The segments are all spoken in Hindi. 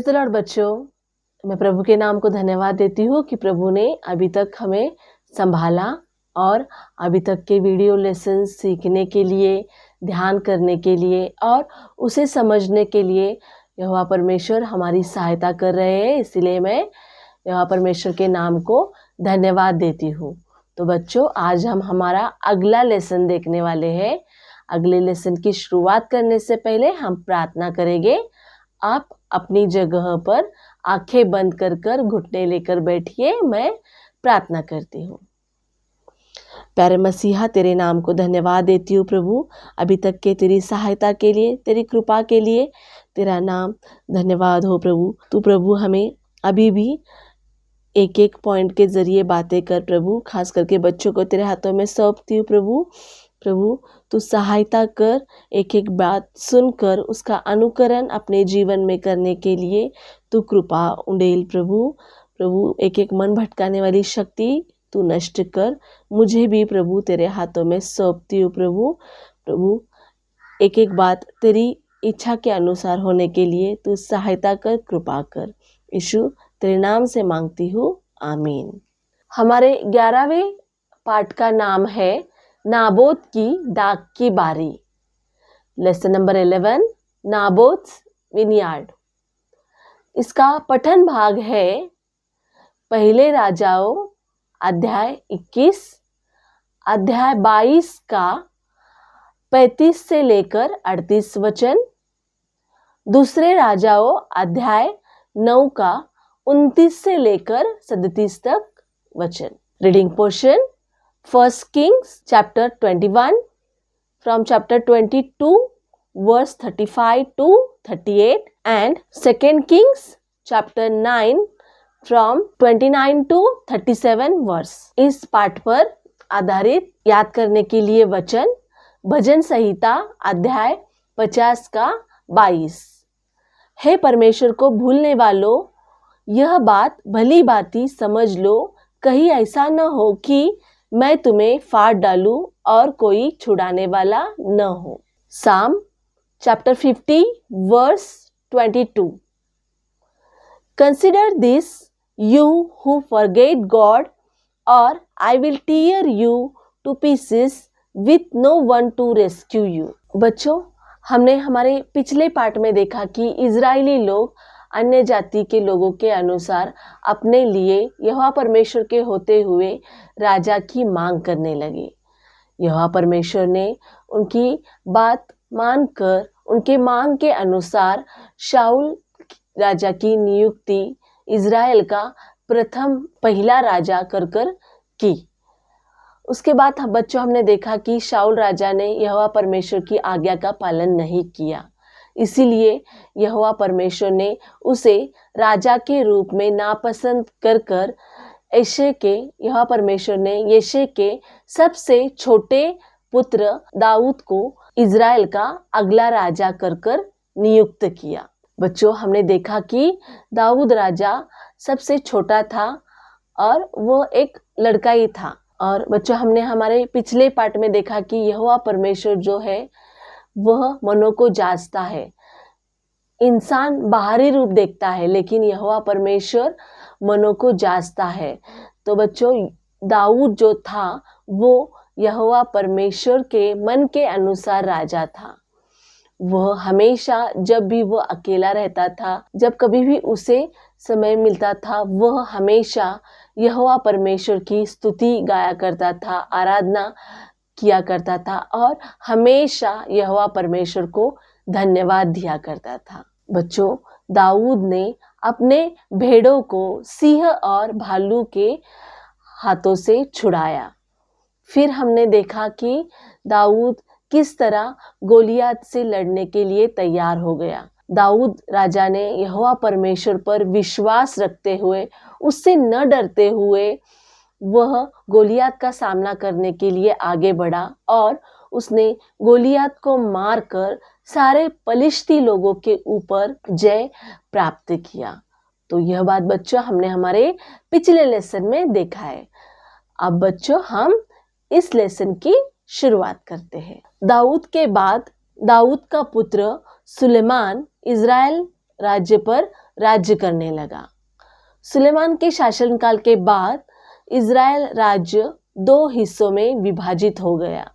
प्रेज द लॉर्ड बच्चों, मैं प्रभु के नाम को धन्यवाद देती हूँ कि प्रभु ने अभी तक हमें संभाला और अभी तक के वीडियो लेसन सीखने के लिए, ध्यान करने के लिए और उसे समझने के लिए यहोवा परमेश्वर हमारी सहायता कर रहे हैं। इसीलिए मैं यहोवा परमेश्वर के नाम को धन्यवाद देती हूँ। तो बच्चों, आज हम हमारा अगला लेसन देखने वाले हैं। अगले लेसन की शुरुआत करने से पहले हम प्रार्थना करेंगे। आप अपनी जगह पर आंखें बंद कर घुटने लेकर बैठिए। मैं प्रार्थना करती हूँ। प्यारे मसीहा, तेरे नाम को धन्यवाद देती हूँ प्रभु, अभी तक के तेरी सहायता के लिए, तेरी कृपा के लिए। तेरा नाम धन्यवाद हो प्रभु। तू प्रभु हमें अभी भी एक एक पॉइंट के जरिए बातें कर प्रभु। खास करके बच्चों को तेरे हाथों में सौंपती हूँ प्रभु। प्रभु तू सहायता कर, एक एक बात सुनकर उसका अनुकरण अपने जीवन में करने के लिए तू कृपा उंडेल प्रभु। प्रभु एक एक मन भटकाने वाली शक्ति तू नष्ट कर। मुझे भी प्रभु तेरे हाथों में सौंपती हूँ प्रभु। प्रभु एक एक बात तेरी इच्छा के अनुसार होने के लिए तू सहायता कर, कृपा कर। यीशु तेरे नाम से मांगती हूँ, आमीन। हमारे 11वें पाठ का नाम है नाबोत की दाख की बारी। Lesson number 11, Naboth vineyard. इसका पठन भाग है पहले राजाओं अध्याय 21, अध्याय 22 का 35 से लेकर 38 वचन, दूसरे राजाओं अध्याय 9 का 29 से लेकर 37 तक वचन। Reading portion First Kings chapter 21 from chapter 22 verse 35 to 38 and Second Kings chapter 9 from 29 to 37 verse। इस पाठ पर आधारित याद करने के लिए वचन भजन संहिता अध्याय 50 का 22। हे परमेश्वर को भूलने वालों, यह बात भली भांति समझ लो, कहीं ऐसा न हो कि मैं तुम्हें फाड़ डालूं और कोई छुड़ाने वाला न हो। Psalm chapter 50 verse 22। Consider this you who forget God, और I will tear you to pieces with no one to rescue you. बच्चों, हमने हमारे पिछले पार्ट में देखा कि इजरायली लोग अन्य जाति के लोगों के अनुसार अपने लिए यहोवा परमेश्वर के होते हुए राजा की मांग करने लगे। यहोवा परमेश्वर ने उनकी बात मानकर उनके मांग के अनुसार शाऊल राजा की नियुक्ति इजराइल का प्रथम पहला राजा कर की। उसके बाद बच्चों हमने देखा कि शाऊल राजा ने यहोवा परमेश्वर की आज्ञा का पालन नहीं किया, इसीलिए यहोवा परमेश्वर ने उसे राजा के रूप में नापसंद कर यहोवा परमेश्वर ने यशे के सबसे छोटे पुत्र दाऊद को इजराइल का अगला राजा कर नियुक्त किया। बच्चों, हमने देखा कि दाऊद राजा सबसे छोटा था और वो एक लड़का ही था। और बच्चों, हमने हमारे पिछले पार्ट में देखा कि यहोवा परमेश्वर जो है वह मनों को जांचता है। इंसान बाहरी रूप देखता है, लेकिन यहोवा परमेश्वर मनों को जांचता है। तो बच्चों, दाऊद जो था वो यहोवा परमेश्वर के मन के अनुसार राजा था। वह हमेशा जब भी वह अकेला रहता था, जब कभी भी उसे समय मिलता था, वह हमेशा यहोवा परमेश्वर की स्तुति गाया करता था, आराधना किया करता था और हमेशा यहोवा परमेश्वर को धन्यवाद दिया करता था। बच्चों, दाऊद ने अपने भेड़ों को सिंह और भालू के हाथों से छुड़ाया। फिर हमने देखा कि दाऊद किस तरह गोलियत से लड़ने के लिए तैयार हो गया। दाऊद राजा ने यहोवा परमेश्वर पर विश्वास रखते हुए, उससे न डरते हुए वह गोलियत का सामना करने के लिए आगे बढ़ा और उसने गोलियत को मारकर सारे पलिश्ती लोगों के ऊपर जय प्राप्त किया। तो यह बात बच्चों हमने हमारे पिछले लेसन में देखा है। अब बच्चों, हम इस लेसन की शुरुआत करते हैं। दाऊद के बाद दाऊद का पुत्र सुलेमान इजराइल राज्य पर राज्य करने लगा। सुलेमान के शासनकाल के बाद इज़राइल राज्य 2 हिस्सों में विभाजित हो गया।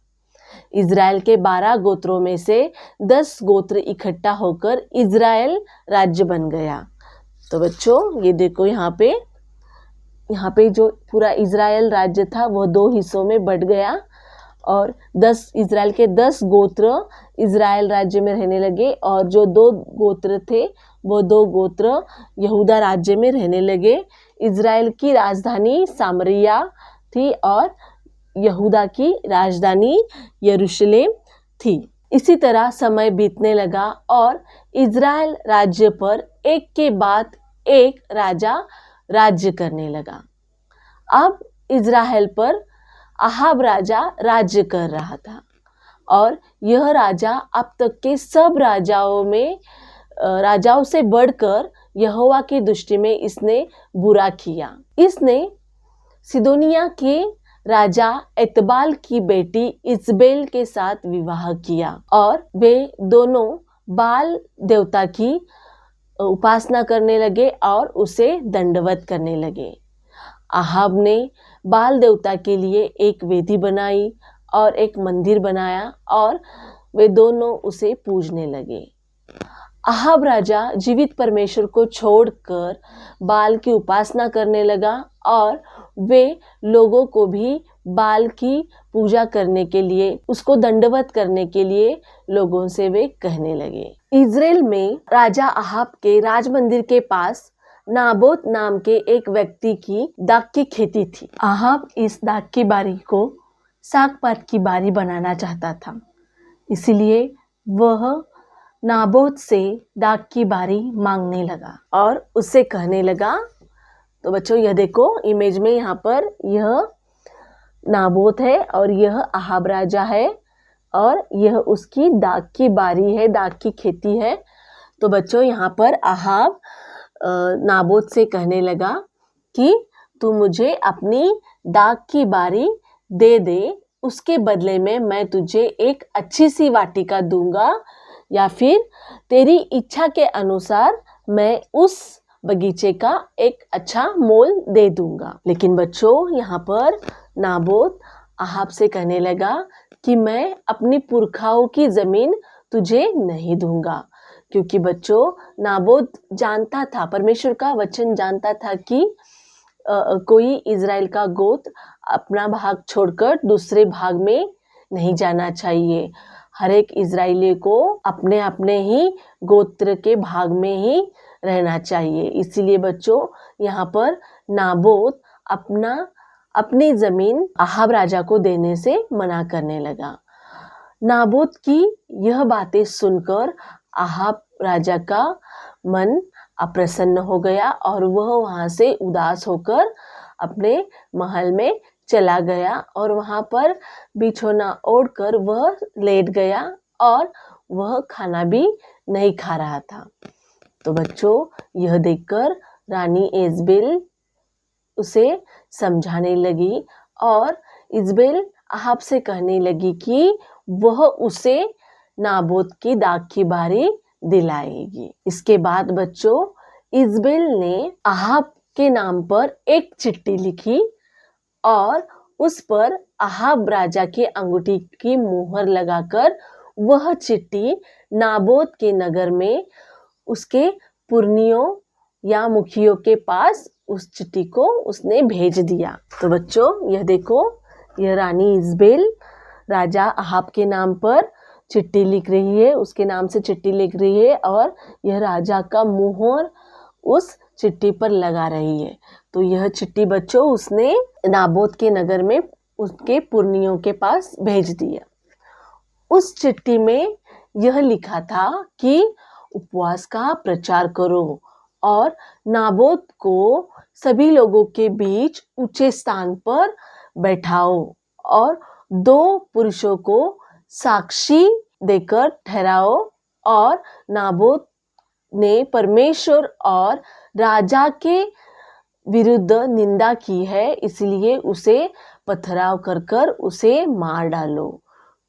इज़राइल के 12 गोत्रों में से 10 गोत्र इकट्ठा होकर इज़राइल राज्य बन गया। तो बच्चों ये देखो यहाँ पे जो पूरा इज़राइल राज्य था वह 2 हिस्सों में बट गया और इज़राइल के 10 गोत्र इज़राइल राज्य में रहने लगे और जो 2 गोत्र थे वो 2 गोत्र यहूदा राज्य में रहने लगे। इज़राइल की राजधानी सामरिया थी और यहूदा की राजधानी यरूशलेम थी। इसी तरह समय बीतने लगा और इज़राइल राज्य पर एक के बाद एक राजा राज्य करने लगा। अब इज़राइल पर अहाब राजा राज्य कर रहा था और यह राजा अब तक के सब राजाओं से बढ़कर यहोवा की दृष्टि में इसने बुरा किया। इसने सिदोनिया के राजा एतबाल की बेटी इजबेल के साथ विवाह किया और वे दोनों बाल देवता की उपासना करने लगे और उसे दंडवत करने लगे। अहाब ने बाल देवता के लिए एक वेदी बनाई और एक मंदिर बनाया और वे दोनों उसे पूजने लगे। अहाब राजा जीवित परमेश्वर को छोड़कर बाल की उपासना करने लगा और वे लोगों को भी बाल की पूजा करने के लिए, उसको दंडवत करने के लिए लोगों से वे कहने लगे। इज़राइल में राजा अहाब के राजमंदिर के पास नाबोत नाम के एक व्यक्ति की दाख की खेती थी। अहाब इस दाख की बारी को साग पात की बारी बनाना चाहता था, इसलिए वह नाबोत से दाख की बारी मांगने लगा और उससे कहने लगा। तो बच्चों यह देखो इमेज में यहाँ पर यह नाबोत है और यह अहाब राजा है और यह उसकी दाख की बारी है, दाख की खेती है। तो बच्चों यहाँ पर अहाब नाबोत से कहने लगा कि तू मुझे अपनी दाख की बारी दे दे, उसके बदले में मैं तुझे एक अच्छी सी वाटिका दूंगा या फिर तेरी इच्छा के अनुसार मैं उस बगीचे का एक अच्छा मोल दे दूंगा। लेकिन बच्चों यहाँ पर नाबोत अहाब से कहने लगा कि मैं अपनी पुरखाओं की जमीन तुझे नहीं दूंगा, क्योंकि बच्चों नाबोत जानता था, परमेश्वर का वचन जानता था कि कोई इज़राइल का गोत्र अपना भाग छोड़कर दूसरे भाग में नहीं जाना चाहिए। हर एक इज़राइली को अपने अपने ही गोत्र के भाग में ही रहना चाहिए। इसीलिए बच्चों यहाँ पर नाबोत अपनी जमीन अहाब राजा को देने से मना करने लगा। नाबोत की यह बातें सुनकर अहाब राजा का मन अप्रसन्न हो गया और वह वहाँ से उदास होकर अपने महल में चला गया और वहाँ पर बिछौना ओढ़कर वह लेट गया और वह खाना भी नहीं खा रहा था। तो बच्चों यह देखकर रानी इजबेल उसे समझाने लगी और इजबेल अहाब से कहने लगी कि वह उसे नाबोत की दाख की बारी दिलाएगी। इसके बाद बच्चों इजबेल ने अहाब के नाम पर एक चिट्ठी लिखी और उस पर अहाब राजा के अंगूठी की मुहर लगाकर वह चिट्ठी नाबोत के नगर में उसके पुरनियों या मुखियों के पास उस चिट्ठी को उसने भेज दिया। तो बच्चों यह देखो, यह रानी इजबेल राजा अहाब के नाम पर चिट्ठी लिख रही है, उसके नाम से चिट्ठी लिख रही है और यह राजा का मुहर उस चिट्ठी पर लगा रही है। तो यह चिट्ठी बच्चों उसने नाबोत के नगर में उसके पुरनियों के पास भेज दिया। उस चिट्ठी में यह लिखा था कि उपवास का प्रचार करो और नाबोत को सभी लोगों के बीच ऊंचे स्थान पर बैठाओ और 2 पुरुषों को साक्षी देकर ठहराओ और नाबोत ने परमेश्वर और राजा के विरुद्ध निंदा की है, इसलिए उसे पथराव कर उसे मार डालो।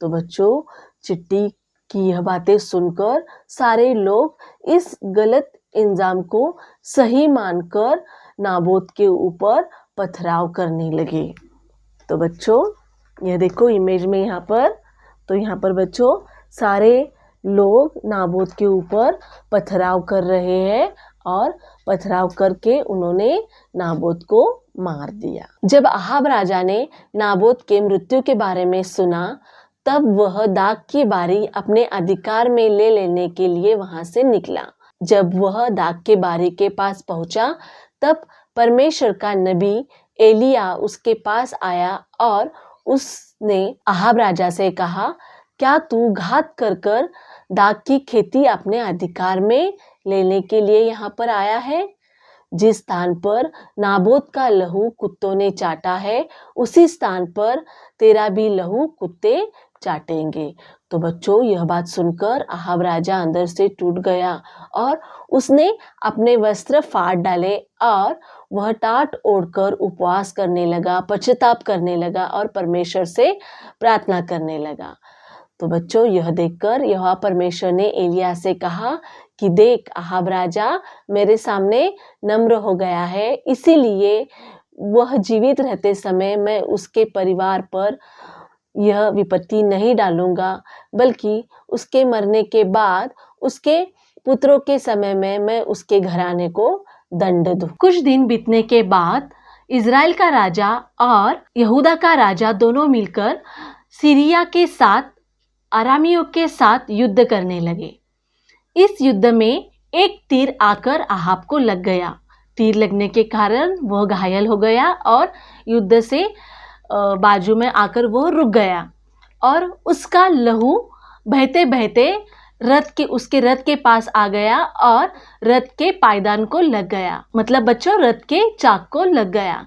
तो बच्चों चिट्ठी की यह बातें सुनकर सारे लोग इस गलत इंजाम को सही मानकर नाबोत के ऊपर पथराव करने लगे। तो बच्चों यह देखो इमेज में यहाँ पर, तो यहाँ पर बच्चों सारे लोग नाबोत के ऊपर पथराव कर रहे हैं और पथराव करके उन्होंने नाबोत को मार दिया। जब अहाब राजा ने नाबोत के मृत्यु के बारे में सुना तब वह दाख की बारी अपने अधिकार में ले लेने के लिए वहां से निकला। जब वह दाख के बारी के पास पहुंचा तब परमेश्वर का नबी एलिया उसके पास आया और उसने अहाब राजा से कहा, क्या तू घात कर कर दाख की खेती अपने अधिकार में लेने के लिए यहाँ पर आया है? जिस स्थान पर नाबोत का लहू कुत्तों ने चाटा है उसी स्थान पर तेरा भी लहू कुत्ते चाटेंगे। तो बच्चों यह बात सुनकर अहाब राजा अंदर से टूट गया और उसने अपने वस्त्र फाड़ डाले और वह टाट ओढ़कर उपवास करने लगा, पश्चाताप करने लगा और परमेश्वर से प्रार्थना करने लगा। तो बच्चों यह देखकर यहोवा परमेश्वर ने एलिया से कहा कि देख अहाब राजा मेरे सामने नम्र हो गया है, इसीलिए वह जीवित रहते समय मैं उसके परिवार पर यह विपत्ति नहीं डालूंगा, बल्कि उसके मरने के बाद उसके पुत्रों के समय में मैं उसके घराने को दंड दूं। कुछ दिन बीतने के बाद इजराइल का राजा और यहूदा का राजा दोनों मिलकर सीरिया के साथ अरामियों के साथ युद्ध करने लगे। इस युद्ध में एक तीर आकर अहाब को लग गया। तीर लगने के कारण वह घायल हो गया और युद्ध से बाजू में आकर वो रुक गया और उसका लहू बहते बहते उसके रथ के पास आ गया और रथ के पायदान को लग गया, मतलब बच्चों रथ के चाक को लग गया।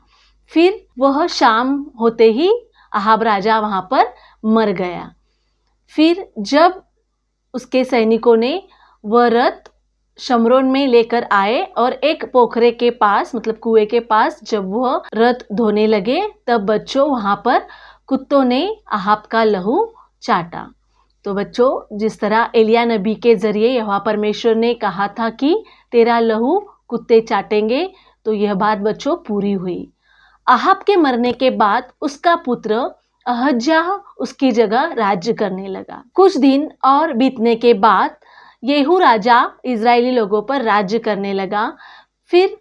फिर वह शाम होते ही अहाब राजा वहां पर मर गया। फिर जब उसके सैनिकों ने वह रथ शमरोन में लेकर आए और एक पोखरे के पास, मतलब कुएं के पास जब वह रथ धोने लगे तब बच्चों वहां पर कुत्तों ने अहाब का लहू चाटा। तो बच्चों जिस तरह एलिया नबी के जरिए यहोवा परमेश्वर ने कहा था कि तेरा लहू कुत्ते चाटेंगे, तो यह बात बच्चों पूरी हुई। अहाब के मरने के बाद उसका पुत्र अहज्याह उसकी जगह राज्य करने लगा। कुछ दिन और बीतने के बाद येहू राजा इजरायली लोगों पर राज्य करने लगा। फिर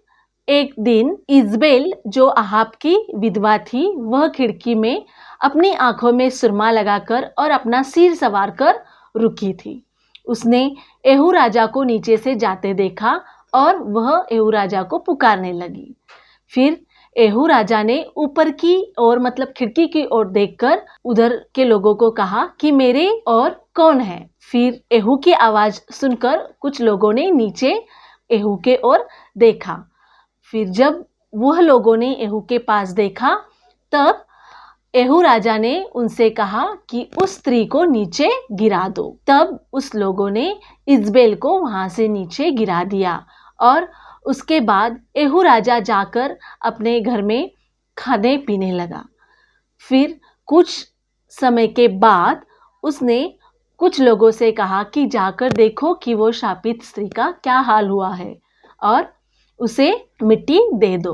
एक दिन इजबेल जो अहाब की विधवा थी वह खिड़की में अपनी आंखों में सुरमा लगाकर और अपना सिर सवार कर रुकी थी। उसने येहू राजा को नीचे से जाते देखा और वह येहू राजा को पुकारने लगी। फिर येहू राजा ने ऊपर की ओर, मतलब खिड़की की ओर देखकर उधर के लोगों को कहा कि मेरे और कौन है। फिर येहू की आवाज सुनकर कुछ लोगों ने नीचे येहू के ओर देखा। फिर जब वह लोगों ने येहू के पास देखा तब येहू राजा ने उनसे कहा कि उस स्त्री को नीचे गिरा दो। तब उस लोगों ने इजबेल को वहां से नीचे गिरा दिया और उसके बाद येहू राजा जाकर अपने घर में खाने पीने लगा। फिर कुछ समय के बाद उसने कुछ लोगों से कहा कि जाकर देखो कि वो शापित स्त्री का क्या हाल हुआ है और उसे मिट्टी दे दो।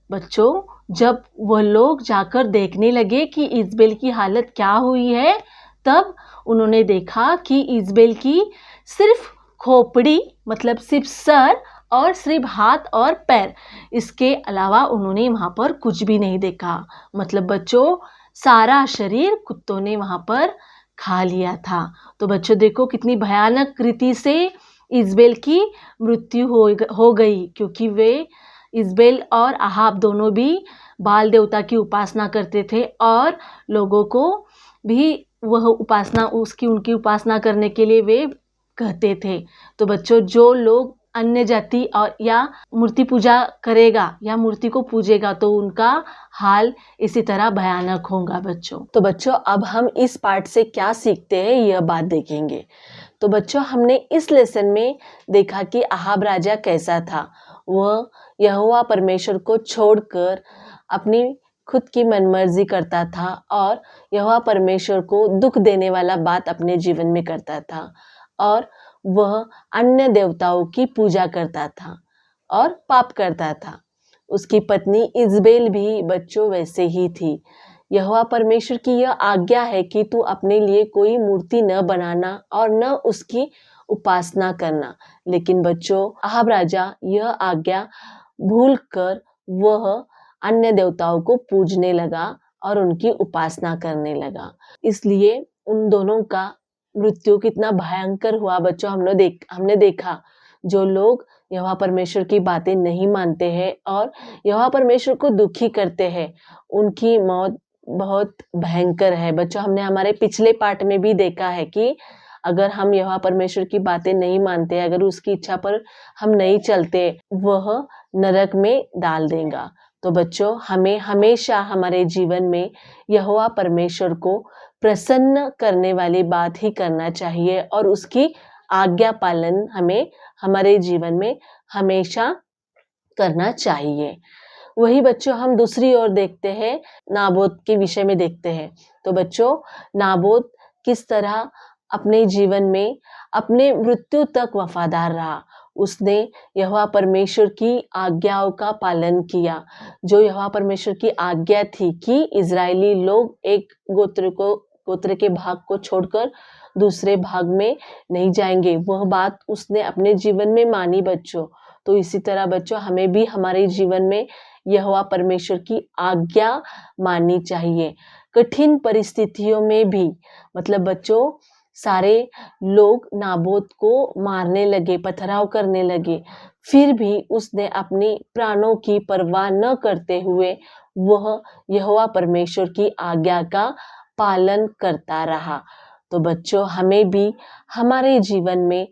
बच्चों जब वह लोग जाकर देखने लगे कि इजबेल की हालत क्या हुई है, तब उन्होंने देखा कि इजबेल की सिर्फ खोपड़ी, मतलब सिर्फ सर और सिर्फ हाथ और पैर, इसके अलावा उन्होंने वहां पर कुछ भी नहीं देखा। मतलब बच्चों सारा शरीर कुत्तों ने वहां पर खा लिया था। तो बच्चों देखो कितनी भयानक रीति से इजबेल की मृत्यु हो गई, क्योंकि वे इजबेल और अहाब दोनों भी बाल देवता की उपासना करते थे और लोगों को भी वह उपासना उनकी उपासना करने के लिए वे कहते थे। तो बच्चों जो लोग अन्य जाति और या मूर्ति पूजा करेगा या मूर्ति को पूजेगा तो उनका हाल इसी तरह भयानक होगा बच्चों। तो बच्चों अब हम इस पार्ट से क्या सीखते हैं यह बात देखेंगे। तो बच्चों हमने इस लेसन में देखा कि अहाब राजा कैसा था। वह यहोवा परमेश्वर को छोड़कर अपनी खुद की मनमर्जी करता था और यहोवा परमेश्वर को दुख देने वाला बात अपने जीवन में करता था। और वह अन्य देवताओं की पूजा करता था और पाप करता था। उसकी पत्नी इजबेल भी बच्चों वैसे ही थी। यहोवा परमेश्वर की यह आज्ञा है कि तू अपने लिए कोई मूर्ति न बनाना और न उसकी उपासना करना। लेकिन बच्चों, अहाब राजा यह आज्ञा भूलकर वह अन्य देवताओं को पूजने लगा और उनकी उपासना करने लगा। इसलिए उन दोनों का मृत्यु कितना भयंकर हुआ बच्चों, हमने देखा। जो लोग यहोवा परमेश्वर की बातें नहीं मानते हैं और यहोवा परमेश्वर को दुखी करते हैं, उनकी मौत बहुत भयंकर है बच्चों। हमने हमारे पिछले पार्ट में भी देखा है कि अगर हम यहोवा परमेश्वर की बातें नहीं मानते, अगर उसकी इच्छा पर हम नहीं चलते, वह नरक में डाल देगा। तो बच्चों, हमें हमेशा हमारे जीवन में यहोवा परमेश्वर को प्रसन्न करने वाली बात ही करना चाहिए और उसकी आज्ञा पालन हमें हमारे जीवन में हमेशा करना चाहिए। वही बच्चों, हम दूसरी ओर देखते हैं, नाबोत के विषय में देखते हैं। तो बच्चों, नाबोत किस तरह अपने जीवन में अपने मृत्यु तक वफादार रहा। उसने यहोवा परमेश्वर की आज्ञाओं का पालन किया। जो यहोवा परमेश्वर की आज्ञा थी कि इजरायली लोग एक गोत्र के भाग को छोड़कर दूसरे भाग में नहीं जाएंगे, वह बात उसने अपने जीवन में मानी बच्चों। तो इसी तरह बच्चों, हमें भी हमारे जीवन में यहोवा परमेश्वर की आज्ञा माननी चाहिए। कठिन परिस्थितियों में भी, मतलब बच्चों, सारे लोग नाबोत को मारने लगे, पथराव करने लगे, फिर भी उसने अपनी प्राणों की परवाह न करते हुए वह यहोवा परमेश्वर की आज्ञा का पालन करता रहा। तो बच्चों, हमें भी हमारे जीवन में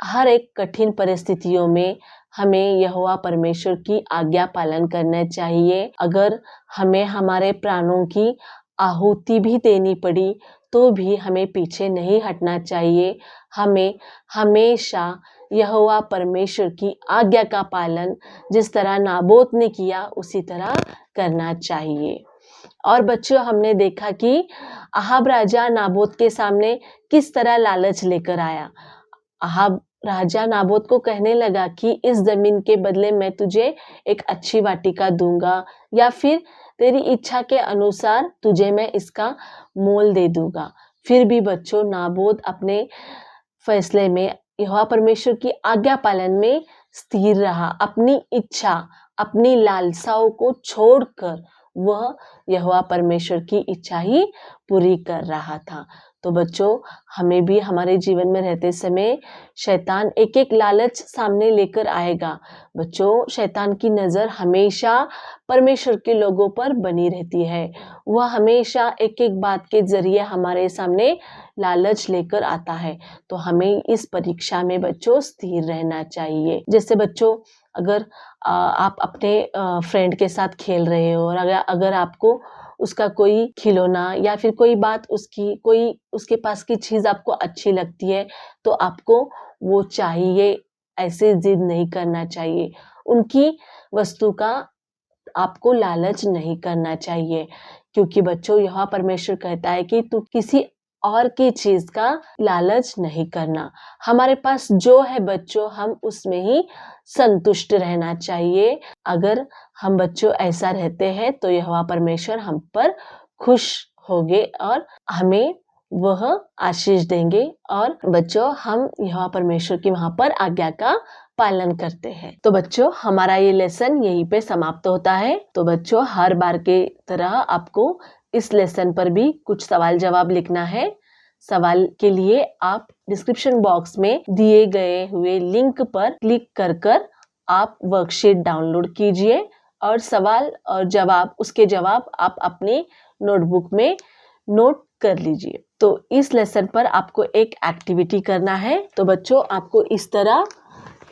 हर एक कठिन परिस्थितियों में हमें यहोवा परमेश्वर की आज्ञा पालन करना चाहिए। अगर हमें हमारे प्राणों की आहुति भी देनी पड़ी तो भी हमें पीछे नहीं हटना चाहिए। हमें हमेशा यहोवा परमेश्वर की आज्ञा का पालन जिस तरह नाबोत ने किया उसी तरह करना चाहिए। और बच्चों, हमने देखा कि अहाब राजा नाबोत के सामने किस तरह लालच लेकर आया। अहाब राजा नाबोत को कहने लगा कि इस जमीन के बदले मैं तुझे एक अच्छी वाटिका दूंगा या फिर तेरी इच्छा के अनुसार तुझे मैं इसका मोल दे दूंगा। फिर भी बच्चों, नाबोत अपने फैसले में यहोवा परमेश्वर की आज्ञा पालन में स्थिर रहा। अपनी इच्छा, अपनी लालसाओं को छोड़कर वह यहोवा परमेश्वर की इच्छा ही पूरी कर रहा था। तो बच्चों, हमें भी हमारे जीवन में रहते समय शैतान एक एक लालच सामने लेकर आएगा। बच्चों, शैतान की नजर हमेशा परमेश्वर के लोगों पर बनी रहती है। वह हमेशा एक एक बात के जरिए हमारे सामने लालच लेकर आता है। तो हमें इस परीक्षा में बच्चों स्थिर रहना चाहिए। जैसे बच्चों, अगर आप अपने फ्रेंड के साथ खेल रहे हो और अगर आपको उसका कोई खिलौना या फिर कोई बात कोई उसके पास की चीज आपको अच्छी लगती है, तो आपको वो चाहिए, ऐसे जिद नहीं करना चाहिए। उनकी वस्तु का आपको लालच नहीं करना चाहिए, क्योंकि बच्चों, यहोवा परमेश्वर कहता है कि तू किसी और की चीज का लालच नहीं करना। हमारे पास जो है बच्चों, हम उसमें ही संतुष्ट रहना चाहिए। अगर हम बच्चों ऐसा रहते हैं तो यहोवा परमेश्वर हम पर खुश होंगे और हमें वह आशीष देंगे। और बच्चों, हम यहोवा परमेश्वर की वहां पर आज्ञा का पालन करते हैं। तो बच्चों, हमारा ये लेसन यहीं पे समाप्त होता है। तो बच्चों, हर बार के तरह आपको इस लेसन पर भी कुछ सवाल जवाब लिखना है। सवाल के लिए आप डिस्क्रिप्शन बॉक्स में दिए गए हुए लिंक पर क्लिक कर आप वर्कशीट डाउनलोड कीजिए और सवाल और जवाब, उसके जवाब आप अपने नोटबुक में नोट कर लीजिए। तो इस लेसन पर आपको एक एक्टिविटी करना है। तो बच्चों, आपको इस तरह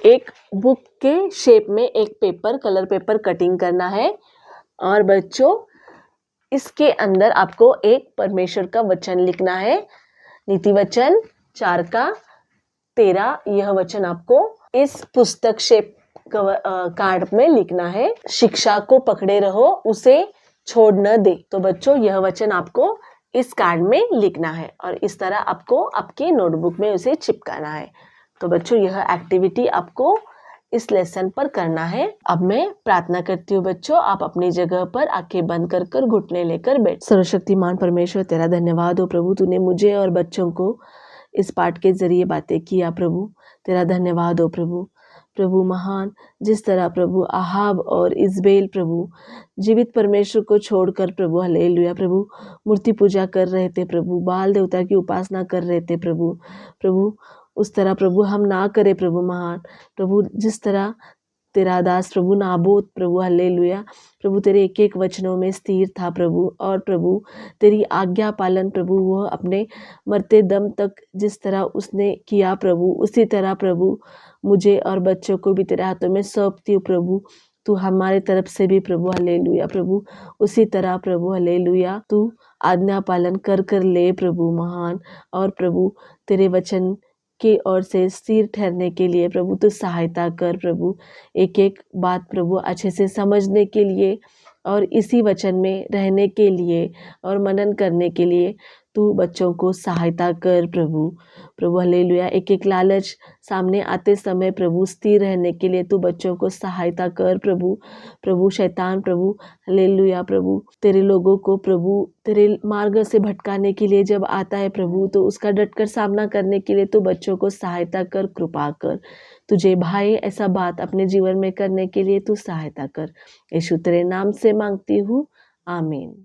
एक बुक के शेप में एक कलर पेपर कटिंग करना है और बच्चों, इसके अंदर आपको एक परमेश्वर का वचन लिखना है। नीति वचन 4 का 13 यह वचन आपको इस पुस्तक शेप कार्ड में लिखना है। शिक्षा को पकड़े रहो, उसे छोड़ न दे। तो बच्चों, यह वचन आपको इस कार्ड में लिखना है और इस तरह आपको आपके नोटबुक में उसे चिपकाना है। तो बच्चों यह एक्टिविटी आपको इस लेसन पर करना है। अब मैं प्रार्थना करती हूँ बच्चों, आप अपनी जगह पर आंखें बंद कर कर घुटने लेकर बैठ। सर्वशक्तिमान परमेश्वर तेरा धन्यवाद हो प्रभु, तूने मुझे और बच्चों को इस पाठ के जरिए बातें किया प्रभु। तेरा धन्यवाद हो प्रभु। प्रभु महान, जिस तरह प्रभु आहाब और इजबेल प्रभु जीवित परमेश्वर को छोड़कर प्रभु हालेलुया प्रभु मूर्ति पूजा कर रहे थे प्रभु, बाल देवता की उपासना कर रहे थे प्रभु उस तरह प्रभु हम ना करें प्रभु महान। प्रभु जिस तरह तेरा दास प्रभु नाबोत प्रभु हालेलुया प्रभु तेरे एक एक वचनों में स्थिर था प्रभु, और प्रभु तेरी आज्ञा पालन प्रभु वह अपने मरते दम तक जिस तरह उसने किया प्रभु, उसी तरह प्रभु मुझे और बच्चों को भी तेरे हाथों में सौंपती हूँ प्रभु। तू हमारे तरफ से भी प्रभु हालेलुया प्रभु उसी तरह प्रभु हालेलुया तू आज्ञा पालन कर कर ले प्रभु महान। और प्रभु तेरे वचन की ओर से स्थिर ठहरने के लिए प्रभु तू सहायता कर प्रभु, एक एक बात प्रभु अच्छे से समझने के लिए और इसी वचन में रहने के लिए और मनन करने के लिए तू बच्चों को सहायता कर प्रभु हालेलुया। एक एक लालच सामने आते समय प्रभु स्थिर रहने के लिए तू बच्चों को सहायता कर प्रभु शैतान प्रभु हालेलुया प्रभु तेरे लोगों को प्रभु तेरे मार्ग से भटकाने के लिए जब आता है प्रभु, तो उसका डटकर सामना करने के लिए तू बच्चों को सहायता कर, कृपा कर। तुझे भाई ऐसा बात अपने जीवन में करने के लिए तू सहायता कर। यीशु तेरे नाम से मांगती हूँ, आमीन।